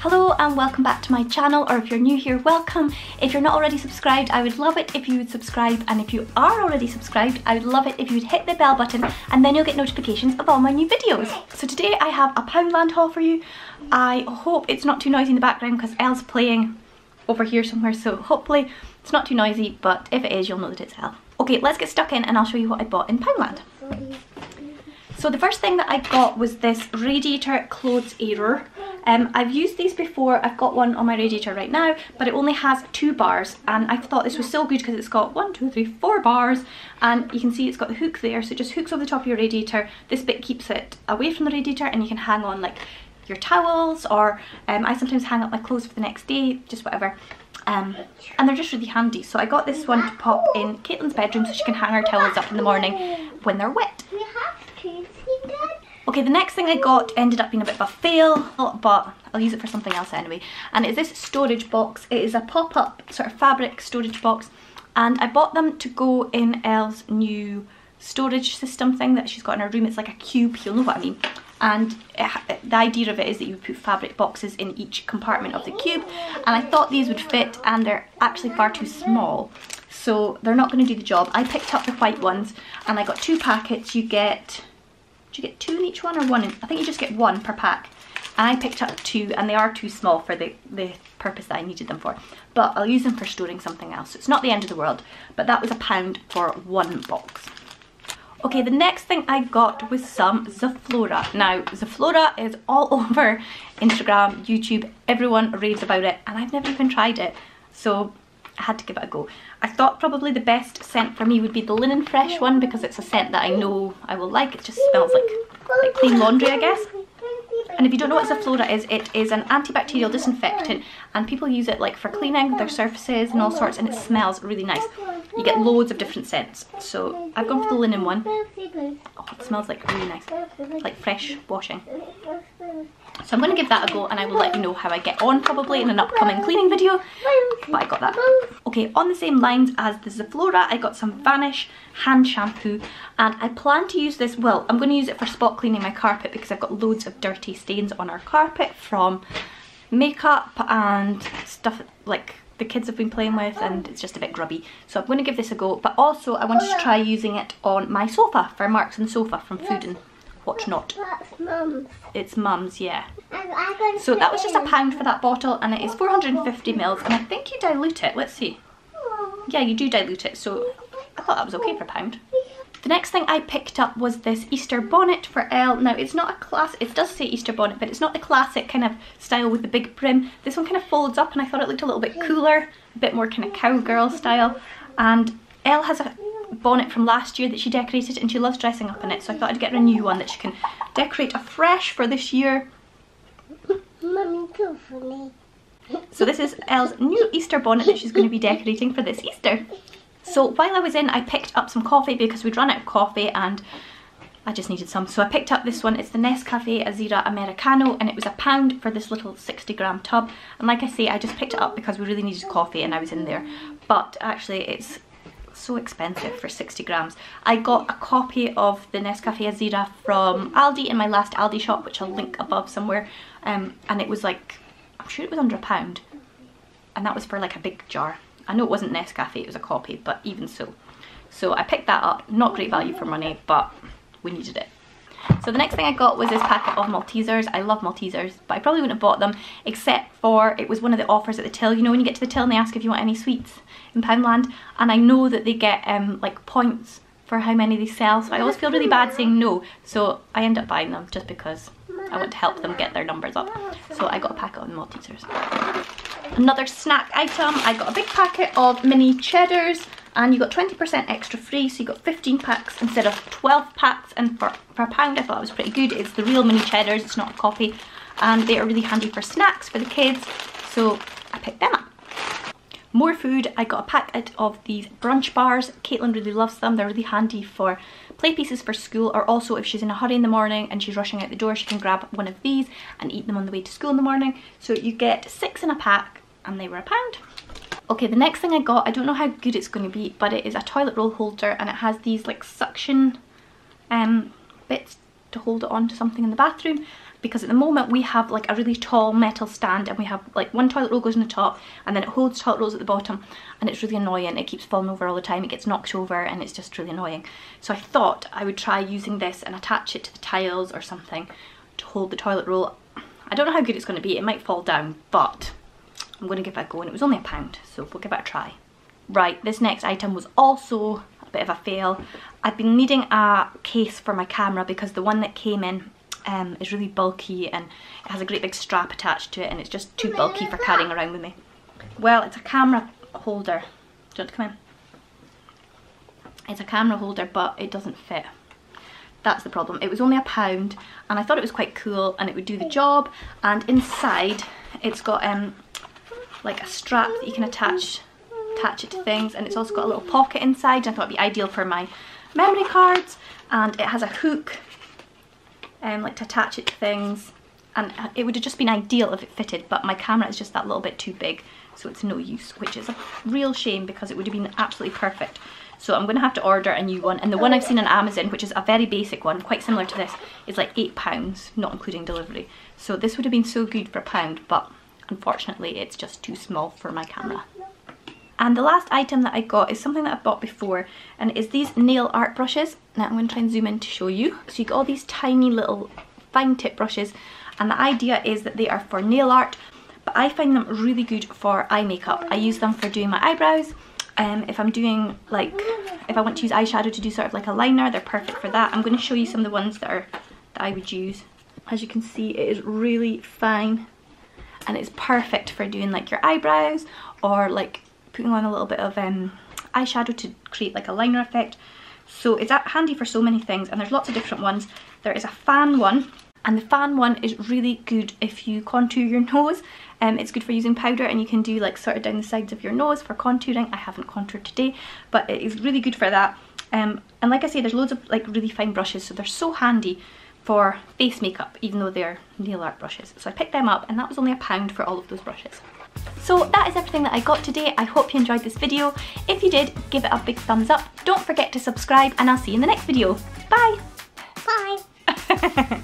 Hello and welcome back to my channel, or if you're new here, welcome. If you're not already subscribed, I would love it if you would subscribe, and if you are already subscribed, I would love it if you would hit the bell button and then you'll get notifications of all my new videos. So today I have a Poundland haul for you. I hope it's not too noisy in the background because Elle's playing over here somewhere, so hopefully it's not too noisy, but if it is, you'll know that it's Elle. Okay, let's get stuck in and I'll show you what I bought in Poundland. So the first thing that I got was this radiator clothes airer. I've used these before. I've got one on my radiator right now, but it only has 2 bars, and I thought this was so good because it's got 1, 2, 3, 4 bars, and you can see it's got the hook there, so it just hooks over the top of your radiator. This bit keeps it away from the radiator, and you can hang on like your towels, or I sometimes hang up my clothes for the next day, just whatever. And they're just really handy. So I got this one to pop in Caitlin's bedroom so she can hang her towels up in the morning when they're wet. Okay, the next thing I got ended up being a bit of a fail, but I'll use it for something else anyway. And it's this storage box. It is a pop-up sort of fabric storage box, and I bought them to go in Elle's new storage system thing that she's got in her room. It's like a cube, you'll know what I mean. And the idea of it is that you put fabric boxes in each compartment of the cube, and I thought these would fit, and they're actually far too small, so they're not going to do the job. I picked up the white ones and I got 2 packets. You get, do you get 2 in each one or 1 in? I think you just get 1 per pack, and I picked up 2, and they are too small for the purpose that I needed them for, but I'll use them for storing something else. So it's not the end of the world, but that was £1 for 1 box. Okay, the next thing I got was some Zoflora. Now, Zoflora is all over Instagram, YouTube, everyone raves about it, and I've never even tried it, so I had to give it a go. I thought probably the best scent for me would be the Linen Fresh one, because it's a scent that I know I will like. It just smells like clean laundry, I guess. And if you don't know what Zoflora is, it is an antibacterial disinfectant, and people use it like for cleaning their surfaces and all sorts, and it smells really nice. You get loads of different scents, so I've gone for the linen one. Oh, it smells like really nice, like fresh washing. So I'm going to give that a go, and I will let you know how I get on probably in an upcoming cleaning video, but I got that. Okay, on the same lines as the Zoflora, I got some Vanish hand shampoo, and I plan to use this, well, I'm going to use it for spot cleaning my carpet because I've got loads of dirty stains on our carpet from makeup and stuff like the kids have been playing with, and it's just a bit grubby. So I'm going to give this a go, but also I wanted to try using it on my sofa for marks on the sofa from food and whatnot. That's Mum's. It's Mum's, yeah. So that was just £1 for that bottle, and it is 450 ml, and I think you dilute it. Let's see. Yeah, you do dilute it, so I thought that was okay for £1. The next thing I picked up was this Easter bonnet for Elle. Now, it's not a classic, it does say Easter bonnet, but it's not the classic kind of style with the big brim. This one kind of folds up, and I thought it looked a little bit cooler, a bit more kind of cowgirl style. And Elle has a bonnet from last year that she decorated, and she loves dressing up in it, so I thought I'd get her a new one that she can decorate afresh for this year. Mummy, go for me. So this is Elle's new Easter bonnet that she's going to be decorating for this Easter. So while I was in, I picked up some coffee because we'd run out of coffee and I just needed some. So I picked up this one. It's the Nescafe Azira Americano, and it was £1 for this little 60-gram tub. And like I say, I just picked it up because we really needed coffee and I was in there. But actually it's so expensive for 60 grams. I got a copy of the Nescafe Azira from Aldi in my last Aldi shop, which I'll link above somewhere. And it was like, I'm sure it was under £1. And that was for like a big jar. I know it wasn't Nescafe, it was a copy, but even so. So I picked that up. Not great value for money, but we needed it. So the next thing I got was this packet of Maltesers. I love Maltesers, but I probably wouldn't have bought them except for it was one of the offers at the till. You know when you get to the till and they ask if you want any sweets in Poundland, and I know that they get like points for how many they sell, so I always feel really bad saying no. So I end up buying them just because I want to help them get their numbers up. So I got a packet of Maltesers. Another snack item, I got a big packet of mini cheddars, and you got 20% extra free, so you got 15 packs instead of 12 packs, and for £1 I thought it was pretty good. It's the real mini cheddars, it's not a copy, and they are really handy for snacks for the kids, so I picked them up. More food, I got a packet of these brunch bars. Caitlin really loves them. They're really handy for play pieces for school, or also if she's in a hurry in the morning and she's rushing out the door, she can grab one of these and eat them on the way to school in the morning. So you get 6 in a pack, and they were £1. Okay, the next thing I got, I don't know how good it's going to be, but it is a toilet roll holder, and it has these like suction bits to hold it on to something in the bathroom. because at the moment we have like a really tall metal stand and we have like one toilet roll goes on the top and then it holds toilet rolls at the bottom, and it's really annoying. It keeps falling over all the time, it gets knocked over and it's just really annoying. So I thought I would try using this and attach it to the tiles or something to hold the toilet roll. I don't know how good it's going to be, it might fall down, but I'm going to give it a go, and it was only £1, so we'll give it a try. Right, this next item was also a bit of a fail. I've been needing a case for my camera because the one that came in is really bulky and it has a great big strap attached to it, and it's just too bulky for carrying around with me. Well, it's a camera holder. Do you want to come in? It's a camera holder, but it doesn't fit. That's the problem. It was only £1 and I thought it was quite cool and it would do the job, and inside it's got like a strap that you can attach it to things, and it's also got a little pocket inside. I thought it'd be ideal for my memory cards, and it has a hook like to attach it to things, and it would have just been ideal if it fitted, but my camera is just that little bit too big, so it's no use, which is a real shame because it would have been absolutely perfect. So I'm going to have to order a new one, and the one I've seen on Amazon, which is a very basic one, quite similar to this, is like £8, not including delivery. So this would have been so good for £1, but unfortunately it's just too small for my camera. And the last item that I got is something that I've bought before, and it is these nail art brushes. Now I'm going to try and zoom in to show you. So you get all these tiny little fine tip brushes, and the idea is that they are for nail art, but I find them really good for eye makeup. I use them for doing my eyebrows. If I'm doing like, if I want to use eyeshadow to do sort of like a liner, they're perfect for that. I'm going to show you some of the ones that I would use. As you can see, it is really fine and it's perfect for doing like your eyebrows, or like putting on a little bit of eyeshadow to create like a liner effect. So it's handy for so many things, and there's lots of different ones. There is a fan one, and the fan one is really good if you contour your nose. It's good for using powder, and you can do like sort of down the sides of your nose for contouring. I haven't contoured today, but it is really good for that. And like I say, there's loads of like really fine brushes, so they're so handy for face makeup, even though they're nail art brushes. So I picked them up, and that was only £1 for all of those brushes. So that is everything that I got today. I hope you enjoyed this video. If you did, give it a big thumbs up. Don't forget to subscribe, and I'll see you in the next video. Bye! Bye.